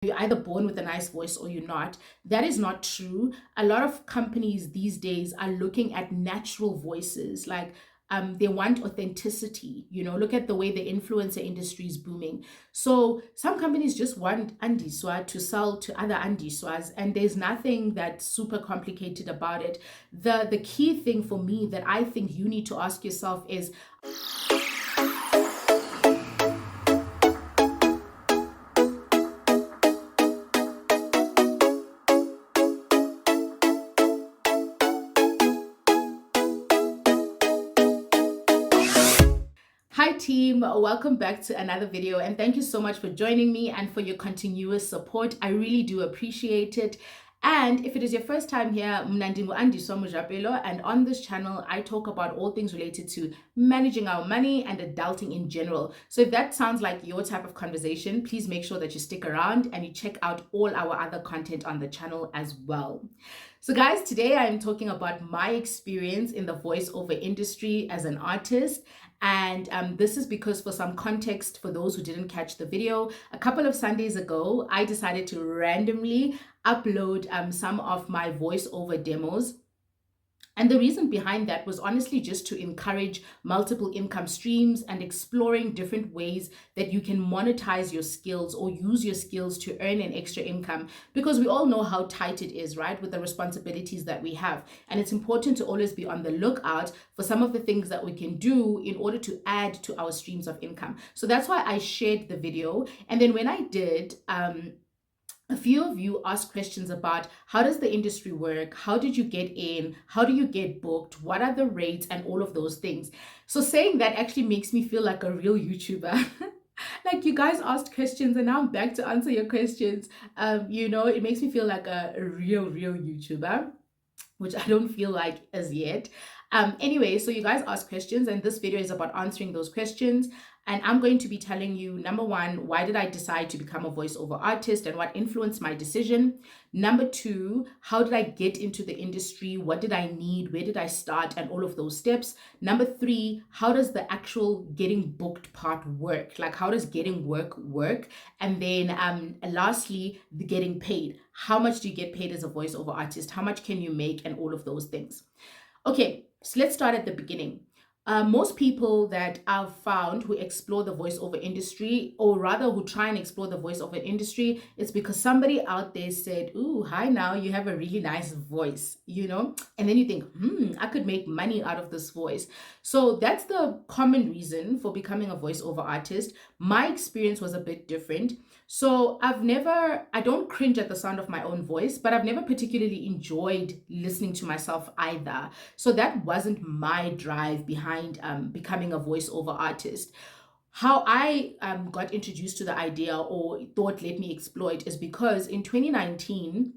you're either born with a nice voice or you're not. That is not true. A lot of companies these days are looking at natural voices, like they want authenticity. Look at the way the influencer industry is booming. So some companies just want andiswa to sell to other andiswas, and there's nothing that's super complicated about it. The key thing for me that I think you need to ask yourself is, hi team, welcome back to another video, and thank you so much for joining me and for your continuous support. I really do appreciate it. And if it is your first time here, andiswa.mojapelo, and on this channel I talk about all things related to managing our money and adulting in general. So if that sounds like your type of conversation, please make sure that you stick around and you check out all our other content on the channel as well. So guys, today I'm talking about my experience in the voiceover industry as an artist. And this is because, for some context, for those who didn't catch the video, a couple of Sundays ago, I decided to randomly upload some of my voiceover demos. And the reason behind that was honestly just to encourage multiple income streams and exploring different ways that you can monetize your skills or use your skills to earn an extra income. Because we all know how tight it is, right, with the responsibilities that we have. And it's important to always be on the lookout for some of the things that we can do in order to add to our streams of income. So that's why I shared the video. And then when I did, a few of you asked questions about how does the industry work? How did you get in? How do you get booked? What are the rates and all of those things? So saying that actually makes me feel like a real YouTuber. Like, you guys asked questions and now I'm back to answer your questions. It makes me feel like a real YouTuber, which I don't feel like as yet. Anyway, so you guys asked questions, and this video is about answering those questions. And I'm going to be telling you, number one, why did I decide to become a voiceover artist and what influenced my decision? Number two, how did I get into the industry? What did I need? Where did I start? And all of those steps. Number three, how does the actual getting booked part work? Like, how does getting work? And then lastly, the getting paid. How much do you get paid as a voiceover artist? How much can you make? And all of those things. Okay, so let's start at the beginning. Most people that I've found who explore the voiceover industry, or rather who try and explore the voiceover industry, it's because somebody out there said, "Ooh, hi, now you have a really nice voice," and then you think, I could make money out of this voice. So that's the common reason for becoming a voiceover artist. My experience was a bit different. So I don't cringe at the sound of my own voice, but I've never particularly enjoyed listening to myself either. So that wasn't my drive behind becoming a voiceover artist. How I got introduced to the idea, or thought, let me explore it, is because in 2019,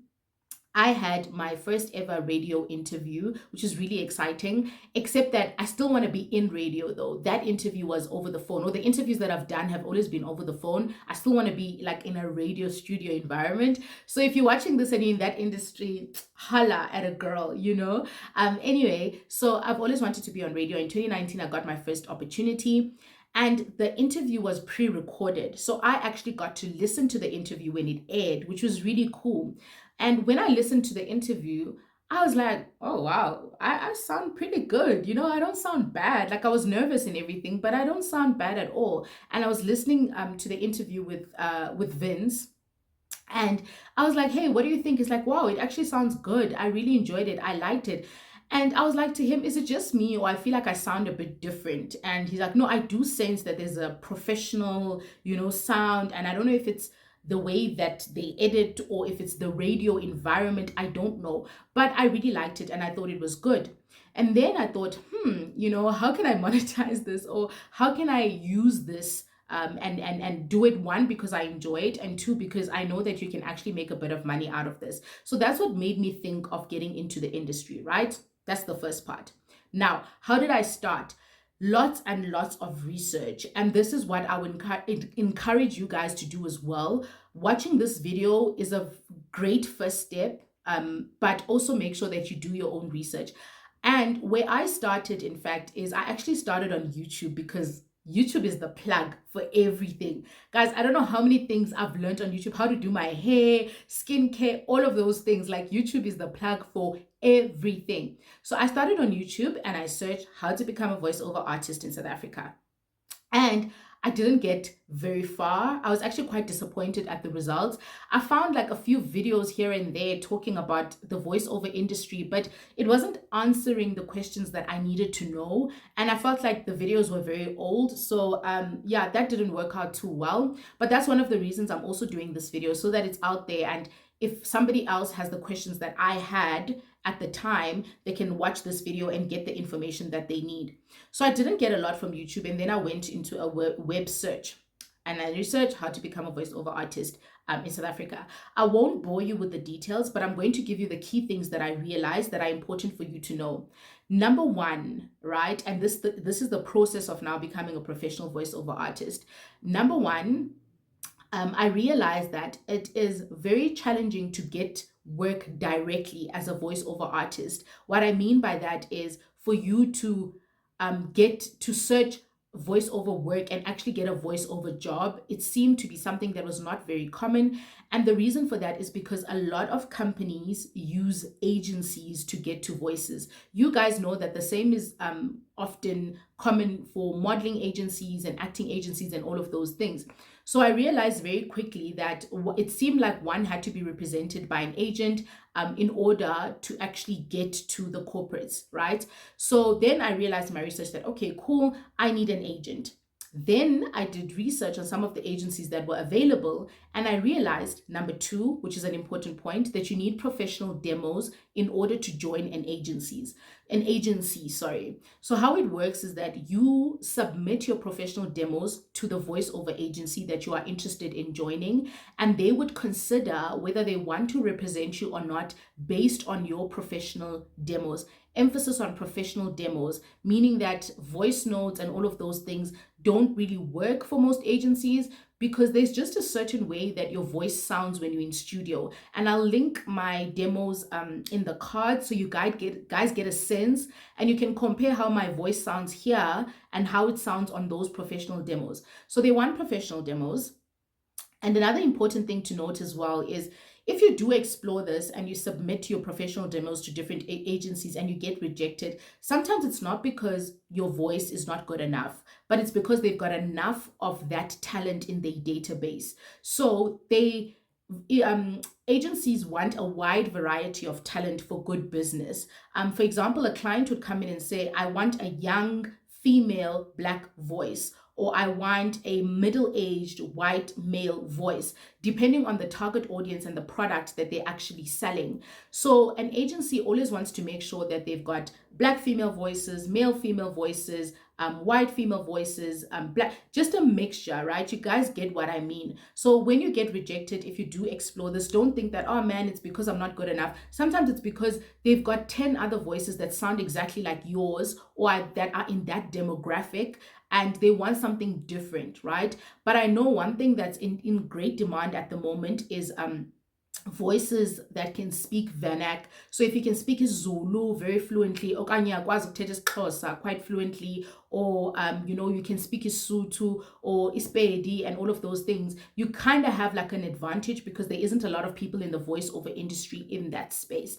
I had my first ever radio interview, which is really exciting, except that I still want to be in radio though. That interview was over the phone, or the interviews that I've done have always been over the phone. I still want to be like in a radio studio environment. So if you're watching this and you're in that industry, holla at a girl, Anyway, so I've always wanted to be on radio. In 2019, I got my first opportunity. And the interview was pre-recorded. So I actually got to listen to the interview when it aired, which was really cool. And when I listened to the interview, I was like, oh wow, I sound pretty good. I don't sound bad. Like, I was nervous and everything, but I don't sound bad at all. And I was listening to the interview with Vince. And I was like, hey, what do you think? It's like, wow, it actually sounds good. I really enjoyed it. I liked it. And I was like to him, is it just me, or I feel like I sound a bit different? And he's like, no, I do sense that there's a professional, sound. And I don't know if it's the way that they edit or if it's the radio environment. I don't know. But I really liked it and I thought it was good. And then I thought, how can I monetize this, or how can I use this and do it, one, because I enjoy it, and two, because I know that you can actually make a bit of money out of this. So that's what made me think of getting into the industry, right? That's the first part. Now, how did I start? Lots and lots of research. And this is what I would encourage you guys to do as well. Watching this video is a great first step, but also make sure that you do your own research. And where I started, in fact, is I actually started on YouTube because YouTube is the plug for everything. Guys, I don't know how many things I've learned on YouTube, how to do my hair, skincare, all of those things. Like YouTube is the plug for everything. So I started on YouTube and I searched how to become a voiceover artist in South Africa. And I didn't get very far. I was actually quite disappointed at the results. I found like a few videos here and there talking about the voiceover industry, but it wasn't answering the questions that I needed to know. And I felt like the videos were very old. So yeah, that didn't work out too well. But that's one of the reasons I'm also doing this video, so that it's out there. And if somebody else has the questions that I had at the time, they can watch this video and get the information that they need. So I didn't get a lot from YouTube, and then I went into a web search and I researched how to become a voiceover artist in South Africa. I won't bore you with the details, but I'm going to give you the key things that I realized that are important for you to know. Number one, right, and this is the process of now becoming a professional voiceover artist. Number one, I realized that it is very challenging to get work directly as a voiceover artist. What I mean by that is for you to get to search voiceover work and actually get a voiceover job, it seemed to be something that was not very common. And the reason for that is because a lot of companies use agencies to get to voices. You guys know that the same is often common for modeling agencies and acting agencies and all of those things. So I realized very quickly that it seemed like one had to be represented by an agent in order to actually get to the corporates, right? So then I realized in my research that, okay, cool, I need an agent. Then I did research on some of the agencies that were available, and I realized, number two, which is an important point, that you need professional demos in order to join an agency, sorry. So how it works is that you submit your professional demos to the voiceover agency that you are interested in joining, and they would consider whether they want to represent you or not based on your professional demos. Emphasis on professional demos, meaning that voice notes and all of those things don't really work for most agencies, because there's just a certain way that your voice sounds when you're in studio. And I'll link my demos in the card so you guys get a sense, and you can compare how my voice sounds here and how it sounds on those professional demos. So they want professional demos. And another important thing to note as well is, if you do explore this and you submit your professional demos to different agencies and you get rejected, sometimes it's not because your voice is not good enough, but it's because they've got enough of that talent in their database. So agencies want a wide variety of talent for good business. For example, a client would come in and say, I want a young female Black voice, or I want a middle-aged white male voice, depending on the target audience and the product that they're actually selling. So an agency always wants to make sure that they've got Black female voices, male female voices, white female voices, Black, just a mixture, right? You guys get what I mean. So when you get rejected, if you do explore this, don't think that, oh man, it's because I'm not good enough. Sometimes it's because they've got 10 other voices that sound exactly like yours, or that are in that demographic, and they want something different, right? But I know one thing that's in great demand at the moment is voices that can speak Vernac. So if you can speak Zulu very fluently, okanye akwazi ukuthetha isiXhosa quite fluently, or you can speak Isotho or Ispedi and all of those things, you kind of have like an advantage because there isn't a lot of people in the voiceover industry in that space.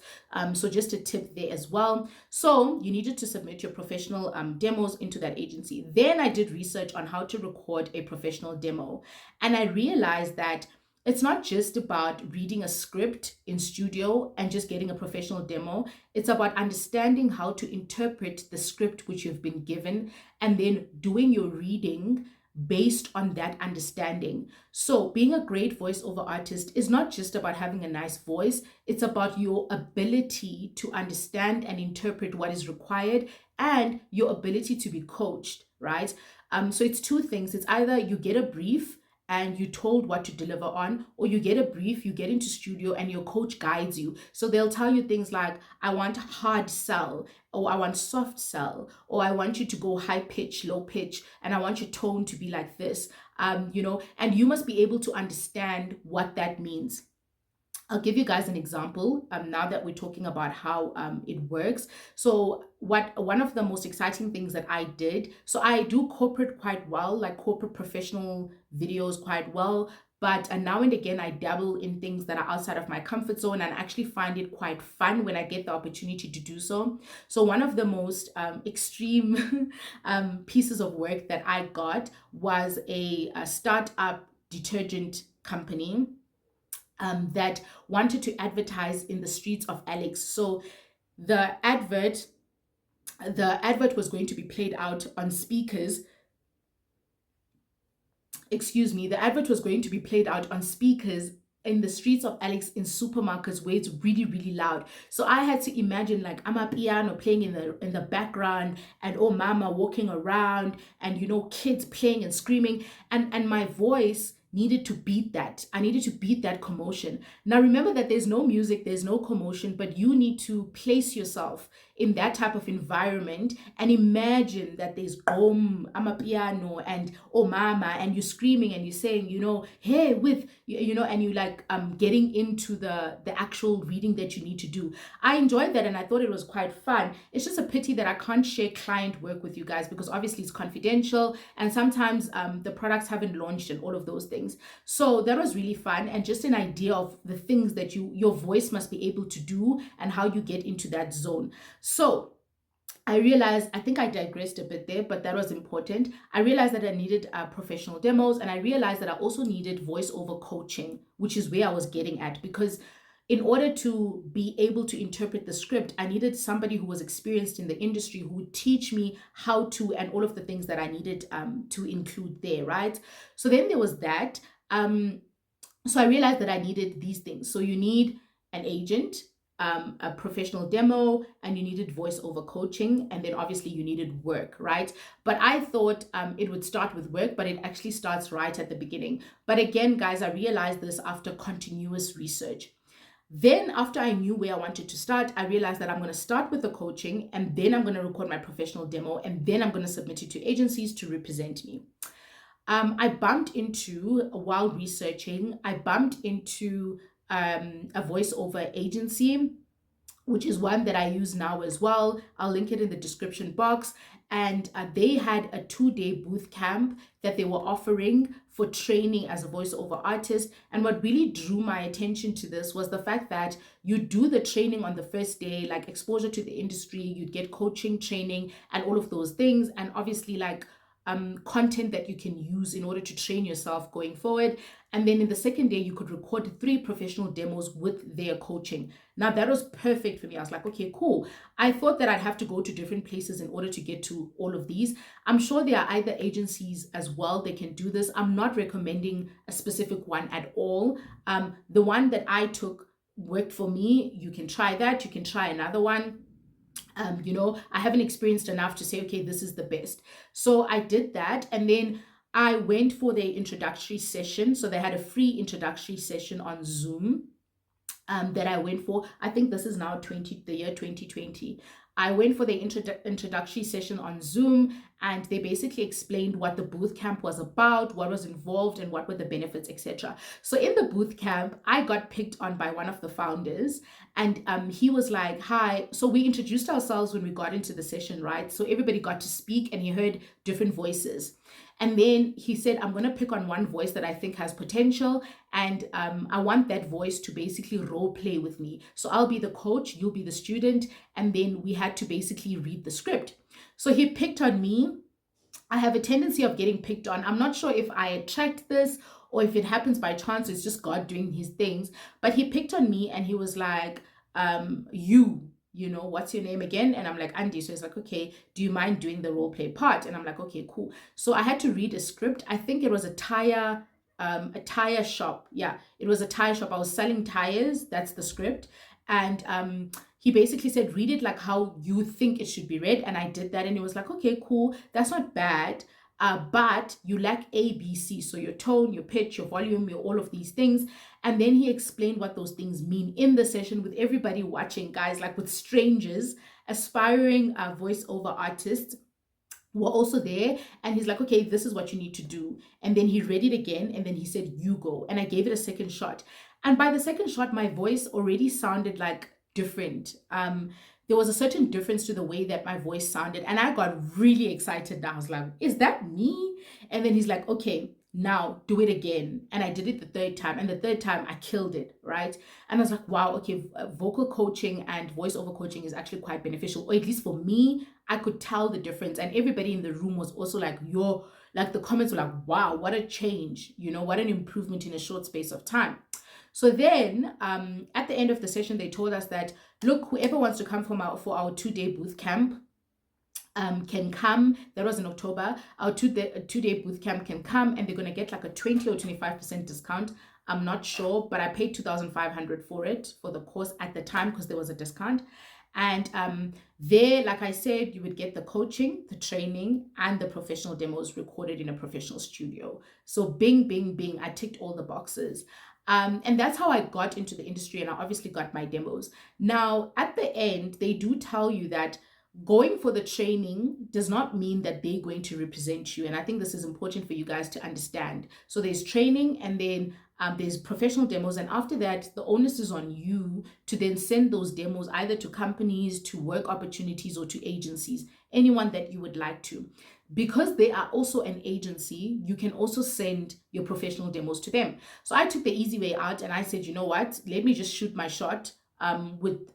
So just a tip there as well. So you needed to submit your professional demos into that agency. Then I did research on how to record a professional demo, and I realized that it's not just about reading a script in studio and just getting a professional demo. It's about understanding how to interpret the script which you've been given and then doing your reading based on that understanding. So being a great voiceover artist is not just about having a nice voice. It's about your ability to understand and interpret what is required and your ability to be coached, right? So it's two things. It's either you get a brief and you're told what to deliver on, or you get a brief, you get into studio and your coach guides you. So they'll tell you things like, I want hard sell, or I want soft sell, or I want you to go high pitch, low pitch, and I want your tone to be like this, and you must be able to understand what that means. I'll give you guys an example now that we're talking about how it works. So one of the most exciting things that I did, so I do corporate quite well, like corporate professional videos quite well, but now and again I dabble in things that are outside of my comfort zone and actually find it quite fun when I get the opportunity to do so. So one of the most extreme pieces of work that I got was a startup detergent company that wanted to advertise in the streets of Alex. So the advert, the advert was going to be played out on speakers. Excuse me, the advert was going to be played out on speakers in the streets of Alex in supermarkets where it's really really loud. So I had to imagine like I'm a piano playing in the background, and oh mama walking around, and kids playing and screaming, and my voice needed to beat that. I needed to beat that commotion. Now remember that there's no music, there's no commotion, but you need to place yourself in that type of environment and imagine that there's piano and oh mama, and you're screaming and you're saying, hey, with and you like getting into the actual reading that you need to do. I enjoyed that and I thought it was quite fun. It's just a pity that I can't share client work with you guys because obviously it's confidential and sometimes the products haven't launched and all of those things. So that was really fun and just an idea of the things that your voice must be able to do and how you get into that zone. So I realized, I think I digressed a bit there, but that was important. I realized that I needed professional demos, and I realized that I also needed voiceover coaching, which is where I was getting at, because in order to be able to interpret the script, I needed somebody who was experienced in the industry who would teach me how to, and all of the things that I needed to include there, right? So then there was that. So I realized that I needed these things. So you need an agent, a professional demo, and you needed voiceover coaching, and then obviously you needed work, right? But I thought it would start with work, but it actually starts right at the beginning. But again, guys, I realized this after continuous research. Then after I knew where I wanted to start, I realized that I'm going to start with the coaching, and then I'm going to record my professional demo, and then I'm going to submit it to agencies to represent me. I bumped into, while researching, I bumped into a voiceover agency, which is one that I use now as well. I'll link it in the description box. And they had a 2-day booth camp that they were offering for training as a voiceover artist. And what really drew my attention to this was the fact that you do the training on the first day, like exposure to the industry, you'd get coaching, training, and all of those things. And obviously, like, content that you can use in order to train yourself going forward. And then in the second day, you could record 3 professional demos with their coaching. Now that was perfect for me. I was like, okay, cool. I thought that I'd have to go to different places in order to get to all of these. I'm sure there are other agencies as well that can do this. I'm not recommending a specific one at all. The one that I took worked for me. You can try that. You can try another one. I haven't experienced enough to say, okay, this is the best. So I did that. And then I went for their introductory session. So they had a free introductory session on Zoom that I went for. I think this is now the year 2020. I went for the introductory session on Zoom, and they basically explained what the booth camp was about, what was involved, and what were the benefits, etc. So in the booth camp, I got picked on by one of the founders, and he was like, hi. So we introduced ourselves when we got into the session, right? So everybody got to speak, and he heard different voices. And then he said, I'm going to pick on one voice that I think has potential. And I want that voice to basically role play with me. So I'll be the coach, you'll be the student. And then we had to basically read the script. So he picked on me. I have a tendency of getting picked on. I'm not sure if I attract this or if it happens by chance. It's just God doing his things. But he picked on me and he was like, what's your name again? And I'm like, Andy. So he's like, okay, do you mind doing the role play part? And I'm like, okay, cool. So I had to read a script. I think it was a tire shop. Yeah, it was a tire shop. I was selling tires. That's the script. And he basically said, read it like how you think it should be read. And I did that. And it was like, okay, cool. That's not bad. But you lack A, B, C. So your tone, your pitch, your volume, all of these things. And then he explained what those things mean in the session with everybody watching, guys, like with strangers, aspiring voiceover artists were also there. And he's like, okay, this is what you need to do. And then he read it again. And then he said, you go. And I gave it a second shot. And by the second shot, my voice already sounded like different. There was a certain difference to the way that my voice sounded. And I got really excited. I was like, is that me? And then he's like, okay, now do it again. And I did it the third time. And the third time I killed it, right? And I was like, wow, okay, vocal coaching and voiceover coaching is actually quite beneficial. Or at least for me, I could tell the difference. And everybody in the room was also like, like the comments were like, wow, what a change, what an improvement in a short space of time. So then at the end of the session, they told us that, look, whoever wants to come for our 2-day booth camp can come. That was in October. Our two-day booth camp can come, and they're going to get like a 20 or 25% discount. I'm not sure, but I paid 2,500 for it, for the course at the time, because there was a discount. And there, like I said, you would get the coaching, the training, and the professional demos recorded in a professional studio. So bing, bing, bing, I ticked all the boxes. And that's how I got into the industry, and I obviously got my demos. Now, at the end, they do tell you that going for the training does not mean that they're going to represent you. And I think this is important for you guys to understand. So there's training, and then there's professional demos. And after that, the onus is on you to then send those demos either to companies, to work opportunities, or to agencies, anyone that you would like to. Because they are also an agency, you can also send your professional demos to them. So I took the easy way out, and I said, you know what, let me just shoot my shot with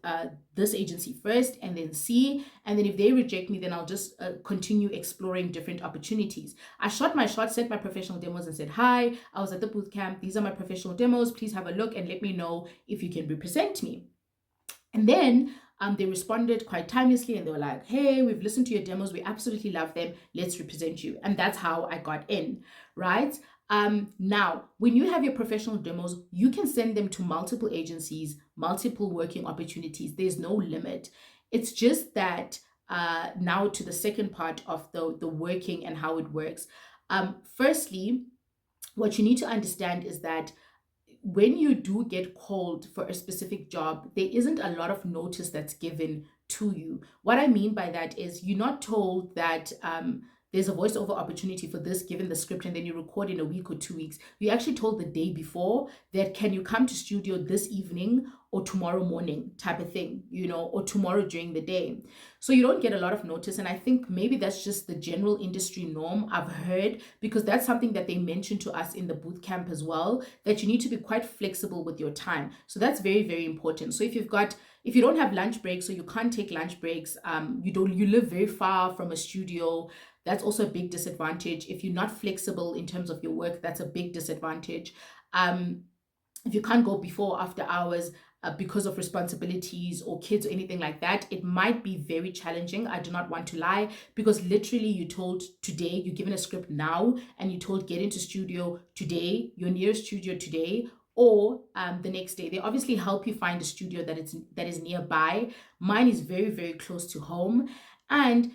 this agency first, and then see. And then if they reject me, then I'll just continue exploring different opportunities. I shot my shot, sent my professional demos, and said, hi, I was at the boot camp. These are my professional demos. Please have a look and let me know if you can represent me. And then they responded quite timelessly, and they were like, hey, we've listened to your demos. We absolutely love them. Let's represent you. And that's how I got in, right? Now, when you have your professional demos, you can send them to multiple agencies, multiple working opportunities. There's no limit. It's just that now to the second part of the working and how it works. Firstly, what you need to understand is that when you do get called for a specific job, there isn't a lot of notice that's given to you. What I mean by that is you're not told that there's a voiceover opportunity for this, given the script, and then you record in a week or 2 weeks. You're actually told the day before that, can you come to studio this evening or tomorrow morning, type of thing, or tomorrow during the day. So you don't get a lot of notice. And I think maybe that's just the general industry norm, I've heard, because that's something that they mentioned to us in the boot camp as well, that you need to be quite flexible with your time. So that's very, very important. So if you don't have lunch breaks, or you can't take lunch breaks, you live very far from a studio, that's also a big disadvantage. If you're not flexible in terms of your work, that's a big disadvantage. If you can't go before or after hours because of responsibilities or kids or anything like that, it might be very challenging. I do not want to lie, because literally you told today, you're given a script now, and you told get into studio today, your nearest studio today, or the next day. They obviously help you find a studio that is nearby. Mine is very, very close to home. And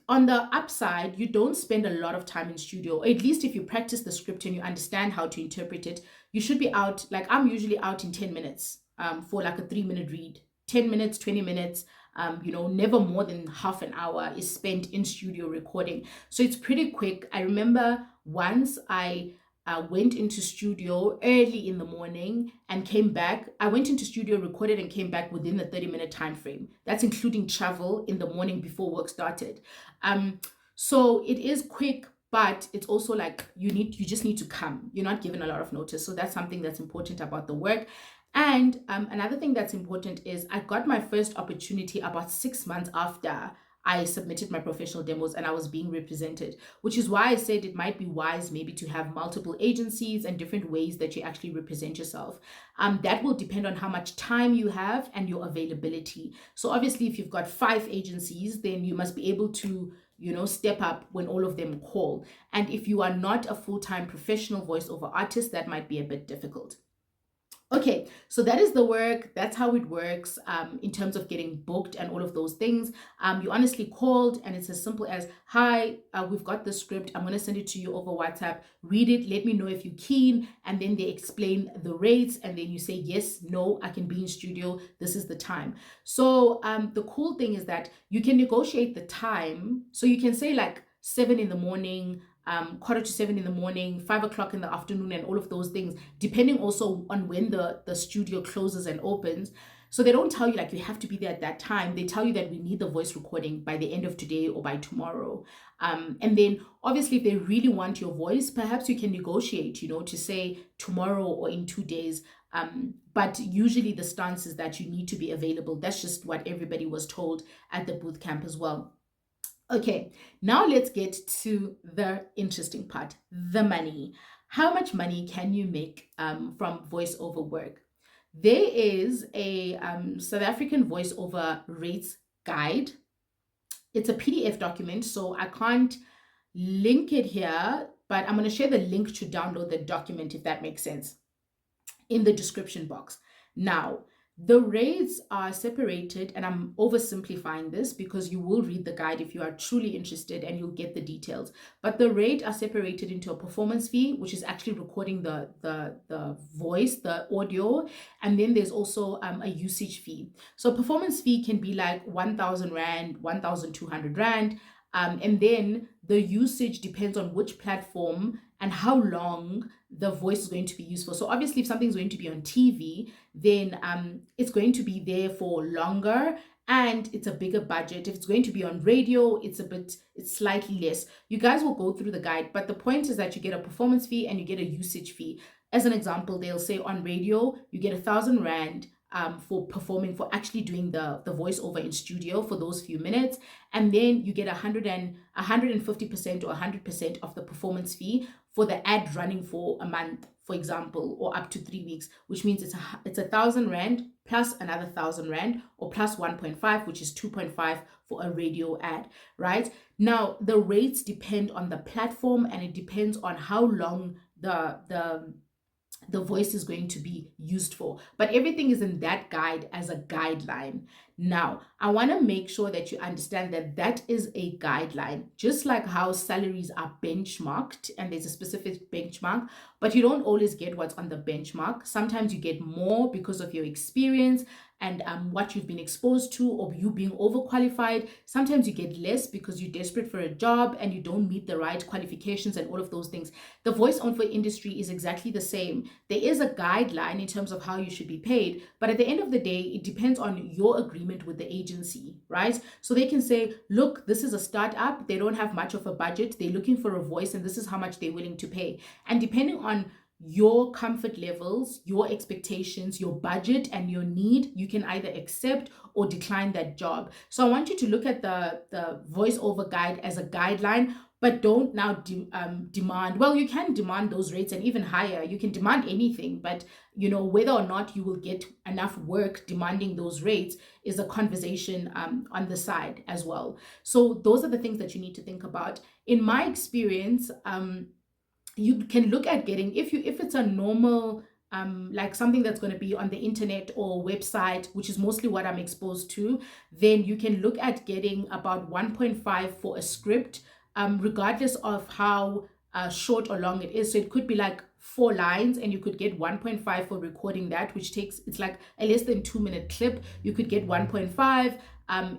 on the upside, you don't spend a lot of time in studio, or at least if you practice the script and you understand how to interpret it, you should be out. Like, I'm usually out in 10 minutes for like a 3-minute read. 10 minutes, 20 minutes, never more than half an hour is spent in studio recording. So it's pretty quick. I remember once I went into studio early in the morning and came back. I went into studio, recorded, and came back within the 30-minute time frame. That's including travel in the morning before work started. So it is quick, but it's also like you just need to come. You're not given a lot of notice. So that's something that's important about the work. And another thing that's important is I got my first opportunity about 6 months after I submitted my professional demos and I was being represented, which is why I said it might be wise maybe to have multiple agencies and different ways that you actually represent yourself. That will depend on how much time you have and your availability. So obviously, if you've got 5 agencies, then you must be able to step up when all of them call. And if you are not a full-time professional voiceover artist, that might be a bit difficult. Okay, so that is the work. That's how it works in terms of getting booked and all of those things. You honestly called, and it's as simple as, hi, we've got the script. I'm going to send it to you over WhatsApp. Read it. Let me know if you're keen. And then they explain the rates. And then you say, yes, no, I can be in studio. This is the time. So the cool thing is that you can negotiate the time. So you can say like 7 in the morning, quarter to 7 in the morning, 5 o'clock in the afternoon, and all of those things, depending also on when the studio closes and opens. So they don't tell you like you have to be there at that time. They tell you that we need the voice recording by the end of today or by tomorrow. And then obviously, if they really want your voice, perhaps you can negotiate, to say tomorrow or in 2 days. But usually the stance is that you need to be available. That's just what everybody was told at the boot camp as well. Okay, now let's get to the interesting part, the money. How much money can you make from voiceover work? There is a South African voiceover rates guide. It's a PDF document, so I can't link it here, but I'm going to share the link to download the document if that makes sense in the description box. Now, the rates are separated, and I'm oversimplifying this because you will read the guide if you are truly interested and you'll get the details. But the rate are separated into a performance fee, which is actually recording the voice, the audio, and then there's also a usage fee. So performance fee can be like 1,000 Rand, 1,200 Rand. And then the usage depends on which platform and how long the voice is going to be used for. So obviously, if something's going to be on TV, then it's going to be there for longer and it's a bigger budget. If it's going to be on radio, it's slightly less. You guys will go through the guide, but the point is that you get a performance fee and you get a usage fee. As an example, they'll say on radio, you get 1,000 Rand for performing, for actually doing the voiceover in studio for those few minutes, and then you get 150% or 100% of the performance fee for the ad running for a month, for example, or up to 3 weeks, which means it's 1,000 Rand plus another 1,000 Rand, or plus 1.5, which is 2.5 for a radio ad, right? Now, the rates depend on the platform and it depends on how long the voice is going to be used for. But everything is in that guide as a guideline. Now, I want to make sure that you understand that that is a guideline, just like how salaries are benchmarked and there's a specific benchmark, but you don't always get what's on the benchmark. Sometimes you get more because of your experience and what you've been exposed to, or you being overqualified. Sometimes you get less because you're desperate for a job and you don't meet the right qualifications and all of those things. The voiceover industry is exactly the same. There is a guideline in terms of how you should be paid, but at the end of the day, it depends on your agreement with the agency, right? So they can say, look, this is a startup. They don't have much of a budget. They're looking for a voice and this is how much they're willing to pay. And depending on your comfort levels, your expectations, your budget, and your need, you can either accept or decline that job. So I want you to look at the voiceover guide as a guideline, but don't now demand. Well, you can demand those rates and even higher. You can demand anything, but whether or not you will get enough work demanding those rates is a conversation on the side as well. So those are the things that you need to think about. In my experience, you can look at getting, if it's a normal like something that's going to be on the internet or website, which is mostly what I'm exposed to, then you can look at getting about 1.5 for a script, regardless of how short or long it is. So it could be like 4 lines and you could get 1.5 for recording that, which it's like a less than 2-minute clip. You could get 1.5.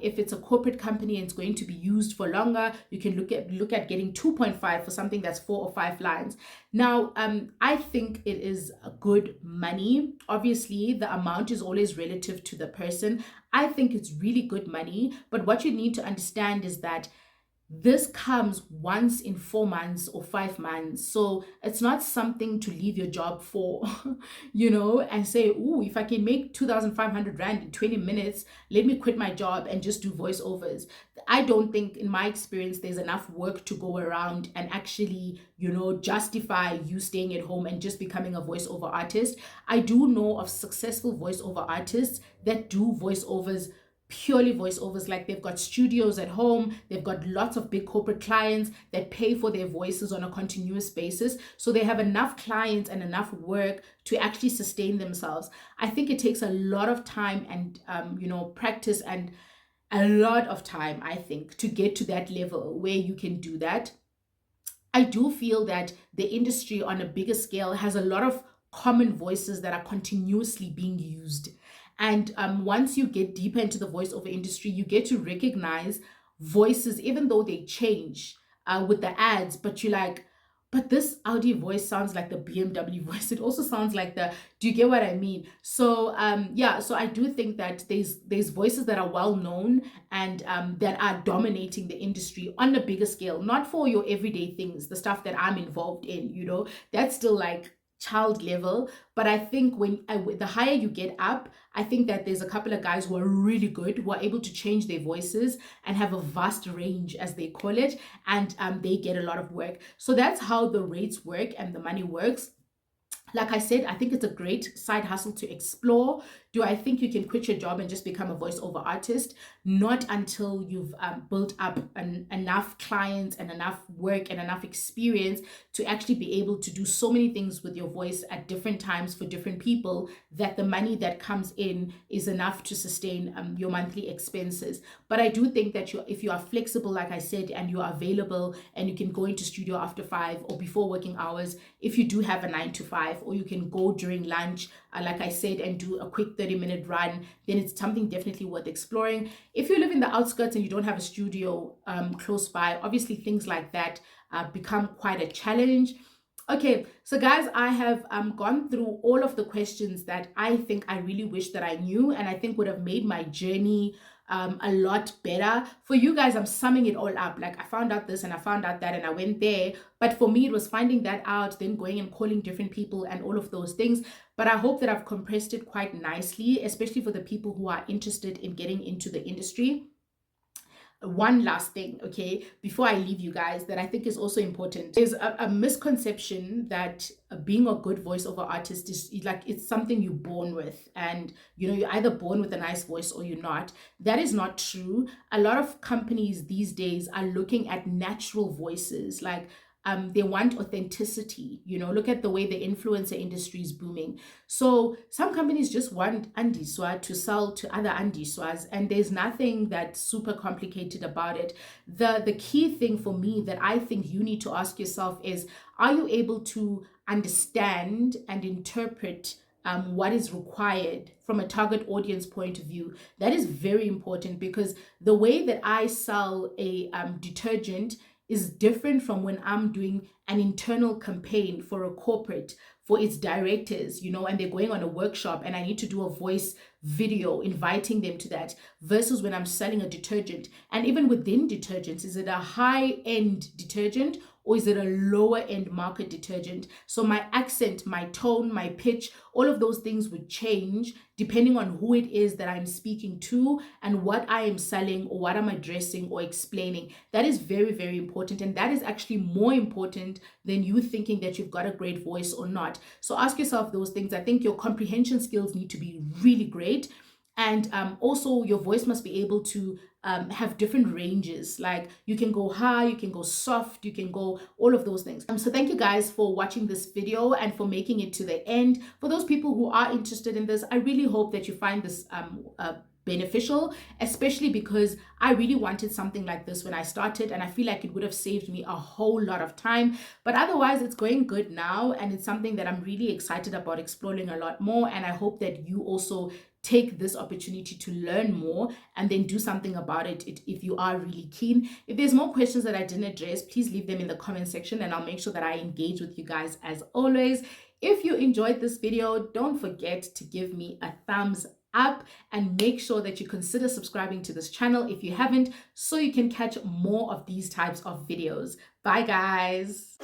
If it's a corporate company and it's going to be used for longer, you can look at getting 2.5 for something that's 4 or 5 lines. Now, I think it is good money. Obviously, the amount is always relative to the person. I think it's really good money, but what you need to understand is that this comes once in 4 months or 5 months. So it's not something to leave your job for, and say, oh, if I can make 2,500 Rand in 20 minutes, let me quit my job and just do voiceovers. I don't think, in my experience, there's enough work to go around and actually, justify you staying at home and just becoming a voiceover artist. I do know of successful voiceover artists that do voiceovers, purely voiceovers, like they've got studios at home, they've got lots of big corporate clients that pay for their voices on a continuous basis, so they have enough clients and enough work to actually sustain themselves. I think it takes a lot of time and practice and a lot of time, I think, to get to that level where you can do that. I do feel that the industry on a bigger scale has a lot of common voices that are continuously being used. And once you get deeper into the voiceover industry, you get to recognize voices, even though they change. with the ads, but you're like, but this Audi voice sounds like the BMW voice. It also sounds like the, do you get what I mean? So yeah, so I do think that there's voices that are well known and that are dominating the industry on a bigger scale, not for your everyday things, the stuff that I'm involved in, you know, that's still like child level. But I think the higher you get up, I think that there's a couple of guys who are really good, who are able to change their voices and have a vast range, as they call it, and they get a lot of work. So that's how the rates work and the money works. Like I said, I think it's a great side hustle to explore. Do I think you can quit your job and just become a voiceover artist? Not until you've built up enough clients and enough work and enough experience to actually be able to do so many things with your voice at different times for different people, that the money that comes in is enough to sustain your monthly expenses. But I do think that if you are flexible, like I said, and you are available and you can go into studio after 5 or before working hours, if you do have a 9 to 5, or you can go during lunch, like I said, and do a quick 30-minute run, then it's something definitely worth exploring. If you live in the outskirts and you don't have a studio close by, obviously things like that become quite a challenge. Okay, so guys, I have gone through all of the questions that I think I really wish that I knew, and I think would have made my journey a lot better. For you guys, I'm summing it all up. Like, I found out this and I found out that and I went there. But for me, it was finding that out, then going and calling different people and all of those things. But I hope that I've compressed it quite nicely, especially for the people who are interested in getting into the industry. One last thing, okay, before I leave you guys, that I think is also important. There's a misconception that being a good voiceover artist is like it's something you're born with, and you know, you're either born with a nice voice or you're not. That is not true. A lot of companies these days are looking at natural voices, like they want authenticity. You know, look at the way the influencer industry is booming. So some companies just want andiswa to sell to other andiswas, and there's nothing that's super complicated about it. The key thing for me that I think you need to ask yourself is, are you able to understand and interpret what is required from a target audience point of view? That is very important, because the way that I sell a detergent is different from when I'm doing an internal campaign for a corporate, for its directors, you know, and they're going on a workshop and I need to do a voice video inviting them to that, versus when I'm selling a detergent. And even within detergents, is it a high-end detergent or is it a lower end market detergent? So my accent, my tone, my pitch, all of those things would change depending on who it is that I'm speaking to and what I am selling or what I'm addressing or explaining. That is very, very important. And that is actually more important than you thinking that you've got a great voice or not. So ask yourself those things. I think your comprehension skills need to be really great. And also your voice must be able to have different ranges. Like, you can go high, you can go soft, you can go all of those things. So thank you guys for watching this video and for making it to the end. For those people who are interested in this, I really hope that you find this beneficial, especially because I really wanted something like this when I started, and I feel like it would have saved me a whole lot of time. But otherwise, it's going good now, and it's something that I'm really excited about exploring a lot more. And I hope that you also take this opportunity to learn more and then do something about it if you are really keen. If there's more questions that I didn't address, please leave them in the comment section and I'll make sure that I engage with you guys as always. If you enjoyed this video, don't forget to give me a thumbs up and make sure that you consider subscribing to this channel if you haven't, so you can catch more of these types of videos. Bye guys.